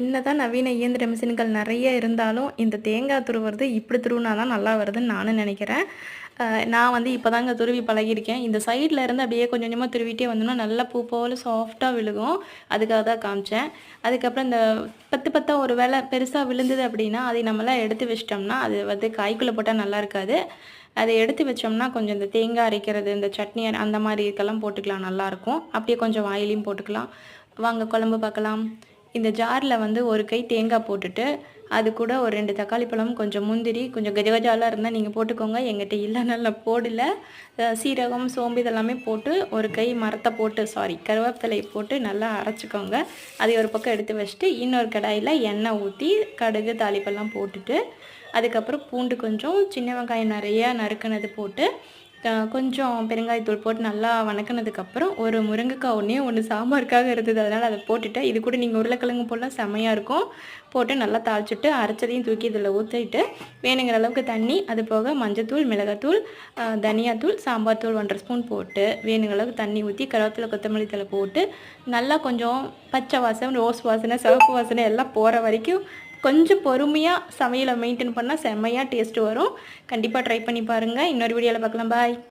என்னதான் நவீன இயந்திர மிஷின்கள் நெறைய இருந்தாலும், இந்த தேங்காய் துருவுறது இப்படி துருவுனா தான் நல்லா வருதுன்னு நானும் நெனைக்கிறேன். நான் வந்து இப்ப தாங்க துருவி பழகியிருக்கேன். இந்த சைட்ல இருந்து அப்படியே கொஞ்சம் கொஞ்சமா துருவிட்டே வந்தோம்னா, நல்லா பூ போல சாஃப்ட்டா விழுகும். அதுக்காக தான் காமிச்சேன். அதுக்கப்புறம் இந்த பத்து பத்தா ஒரு வேளை பெருசா விழுந்தது அப்படின்னா, அதை நம்மலாம் எடுத்து வச்சுட்டோம்னா, அது வந்து காய்க்குள்ள போட்டா நல்லா இருக்காது. அத எடுத்து வச்சோம்னா, கொஞ்சம் இந்த தேங்காய் அரைக்கிறது, இந்த சட்னி அந்த மாரி இதுக்கெல்லாம் போட்டுக்கலாம் நல்லாயிருக்கும். அப்படியே கொஞ்சம் வாயிலயும் போட்டுக்கலாம். வாங்க குழம்பு பார்க்கலாம். இந்த ஜார்ல வந்து ஒரு கை தேங்காய் போட்டுட்டு, அது கூட ஒரு 2 தக்காளி பழம், கொஞ்சம் முந்திரி, கொஞ்சம் கஜ கஜாலாம் இருந்தா நீங்க போட்டுக்கோங்க. என்கிட்ட இல்லனால நான் போடல. சீரகம், சோம்பு இதெல்லாமே போட்டு ஒரு கை மரத்த போட்டு கருவேப்பிலைய போட்டு நல்லா அரைச்சுக்கோங்க. அதை ஒரு பக்கம் எடுத்து வச்சுட்டு, இன்னொரு கடாயில எண்ணெய் ஊத்தி, கடுகு, தாளிப்பெல்லாம் போட்டுட்டு, அதுக்கப்புறம் பூண்டு கொஞ்சம், சின்ன வெங்காயம் நெறையா நறுக்குனது போட்டு, கொஞ்சம் பெருங்காயத்தூள் போட்டு நல்லா வணக்குனதுக்கப்புறம், ஒரு முருங்கைக்காய் ஒண்ணே ஒண்ணு சாம்பாருக்காக இருந்தது. அதனால அத போட்டுட்டேன். இது கூட நீங்க உருளைக்கிழங்கு போடலாம் செம்மையா இருக்கும். போட்டு நல்லா தாளிச்சுட்டு, அரைச்சதையும் தூக்கி இதில ஊத்திட்டு, வேணுங்கிற அளவுக்கு தண்ணி, அது போக மஞ்சத்தூள், மிளகாத்தூள், தனியாத்தூள், சாம்பார் தூள் 1 1/2 ஸ்பூன் போட்டு, வேணுங்கிற அளவுக்கு தண்ணி ஊத்தி, கருவேப்பிலை, கொத்தமல்லி தழை போட்டு, நல்லா கொஞ்சம் பச்சை வாசம், ரோஸ் வாசனை, சிவப்பு வாசனை எல்லாம் போற வரைக்கும் கொஞ்சம் பொறுமையா சமையலை மெயின்டெயின் பண்ணா செம்மையா டேஸ்ட் வரும். கண்டிப்பா ட்ரை பண்ணி பாருங்க. இன்னொரு வீடியோல பார்க்கலாம். பாய்.